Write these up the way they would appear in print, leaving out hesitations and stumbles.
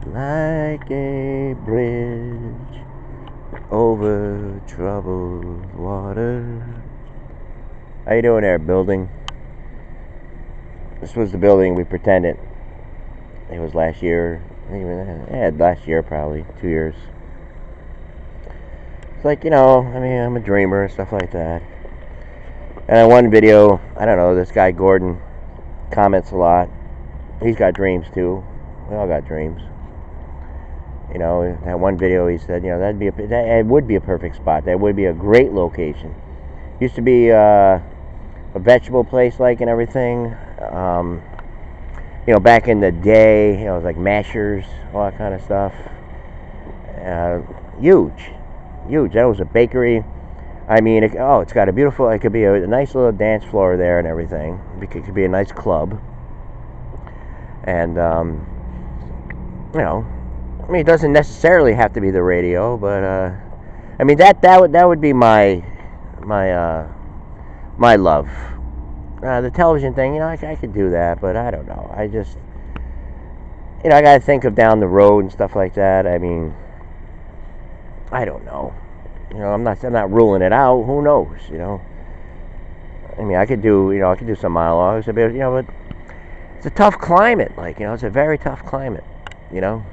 like a bridge over troubled water. How you doing there, building? This was the building we pretended it was last year. Last year probably 2 years. It's like, I mean, I'm a dreamer and stuff like that. And on one video, I don't know, this guy Gordon comments a lot. He's got dreams too. We all got dreams. That one video he said, it would be a perfect spot. That would be a great location. Used to be a vegetable place, and everything. Back in the day, it was like Mashers, all that kind of stuff. Huge. That was a bakery. I mean, it's got it could be a nice little dance floor there and everything. It could be a nice club. And, I mean, it doesn't necessarily have to be the radio, but, I mean, that would be my love. The television thing, I could do that, but I don't know. I just, I gotta think of down the road and stuff like that. I mean, I don't know. I'm not ruling it out. Who knows? I mean, I could do some monologues a bit, but it's a tough climate. It's a very tough climate. I mean,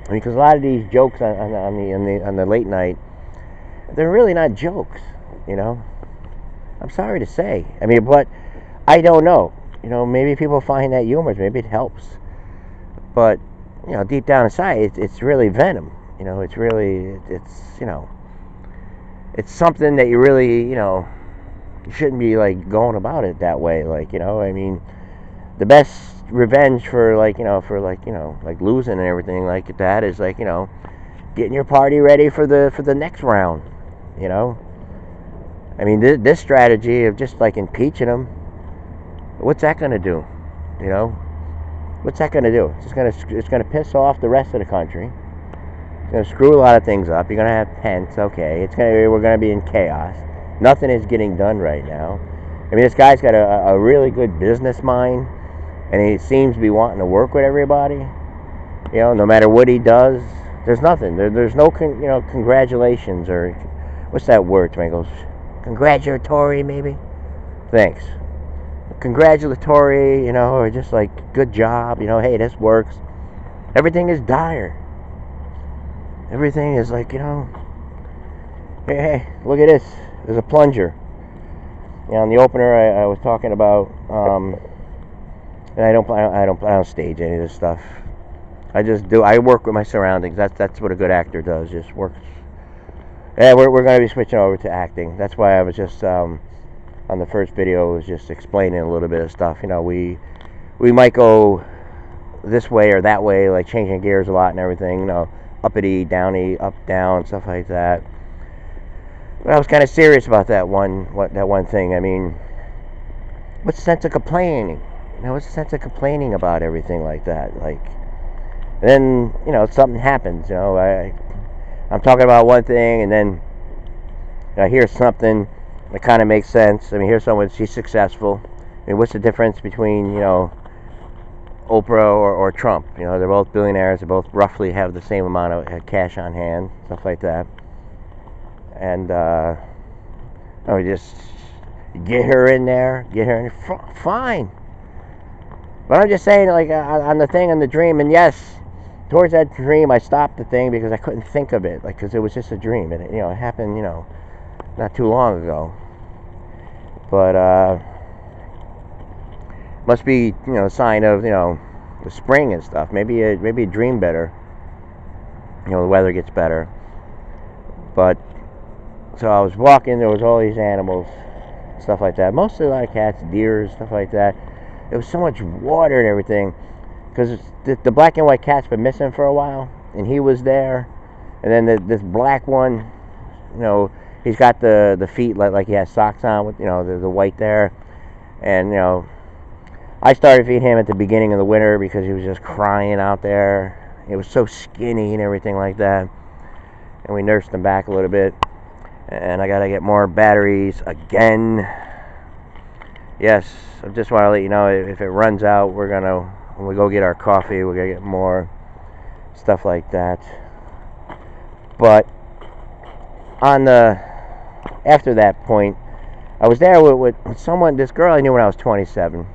because a lot of these jokes on the late night, they're really not jokes. I'm sorry to say. I mean, but I don't know. Maybe people find that humorous. Maybe it helps. But deep down inside, it's really venom. It's really it's something that you really you shouldn't be going about it that way. I mean, the best revenge for losing and everything like that is getting your party ready for the next round. I mean, this strategy of just impeaching them, what's that going to do? What's that going to do? It's going to piss off the rest of the country. It's going to screw a lot of things up. You're going to have Pence, okay. We're going to be in chaos. Nothing is getting done right now. I mean, this guy's got a really good business mind, and he seems to be wanting to work with everybody. No matter what he does, there's nothing. There's no congratulations or what's that word, Twinkles? Congratulatory, maybe. Thanks. Congratulatory, or just good job. Hey, this works. Everything is dire. Everything is hey, look at this. There's a plunger. In the opener, I was talking about, and I don't stage any of this stuff. I work with my surroundings. That's what a good actor does. Just works. Yeah, we're going to be switching over to acting. That's why I was just on the first video was just explaining a little bit of stuff. We might go this way or that way, changing gears a lot and everything. Uppity, downy, up, down, stuff like that. But I was kind of serious about that one thing. I mean, what's the sense of complaining? What's the sense of complaining about everything like that? And then something happens. I'm talking about one thing, and then I hear something that kind of makes sense. I mean, here's someone, she's successful. I mean, what's the difference between Oprah or Trump? They're both billionaires. They both roughly have the same amount of cash on hand, stuff like that. And just get her in there, fine. But I'm just saying, on the thing, on the dream, and yes, towards that dream, I stopped the thing because I couldn't think of it, because it was just a dream, and it happened, not too long ago. But must be, a sign of, the spring and stuff. Maybe a dream better. The weather gets better. But so I was walking. There was all these animals, stuff like that. Mostly a lot of cats, deer, stuff like that. There was so much water and everything, because the black and white cat's been missing for a while, and he was there. And then this black one, he's got the feet like he has socks on with the white there, and I started feeding him at the beginning of the winter because he was just crying out there. He was so skinny and everything like that, and we nursed him back a little bit. And I gotta get more batteries again. Yes, I just want to let you know, if it runs out, when we go get our coffee, we're gonna get more. stuff like that. But on the after that point, I was there with someone, this girl I knew when I was 27,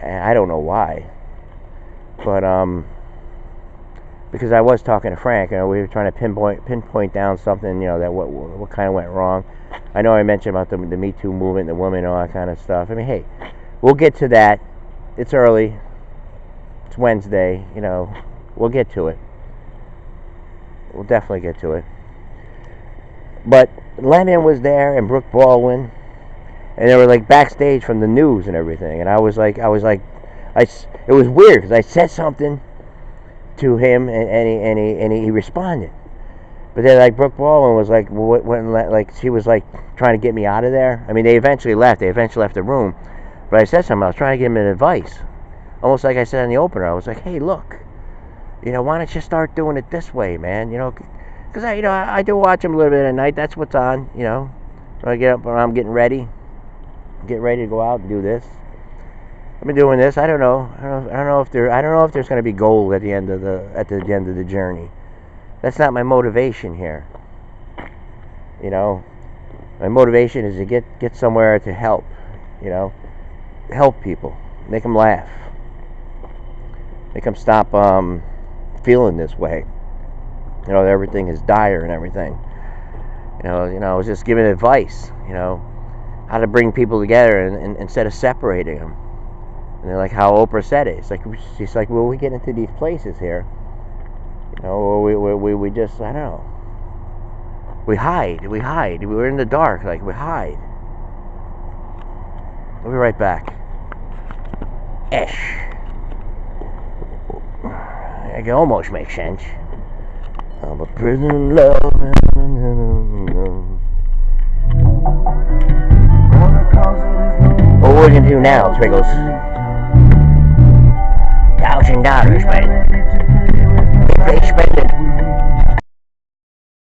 and I don't know why, but because I was talking to Frank, we were trying to pinpoint down something, that what kind of went wrong. I know I mentioned about the Me Too movement, the women, and all that kind of stuff. I mean, hey, we'll get to that. It's early. It's Wednesday. We'll get to it. We'll definitely get to it. But Lennon was there and Brooke Baldwin, and they were like backstage from the news and everything. And it was weird because I said something to him and he responded. But then like Brooke Baldwin was like, she was like trying to get me out of there. I mean, they eventually left. They eventually left the room. But I said something. I was trying to give him advice, almost like I said in the opener. I was like, hey, look, why don't you start doing it this way, man? Because I do watch him a little bit at night. That's what's on. When I get up, when I'm getting ready to go out and do this. I've been doing this. I don't know if there's going to be gold at the end of the journey. That's not my motivation here. My motivation is to get somewhere to help. Help people, make them laugh, make them stop feeling this way. That everything is dire and everything. I was just giving advice. How to bring people together and instead of separating them. And they're like how Oprah said it. She's like, well, we get into these places here. We just, I don't know. We hide. We're in the dark. Like, we hide. We'll be right back. It can almost make sense. I'm a prisoner in love. What we're gonna do now, Triggles? $1,000, man.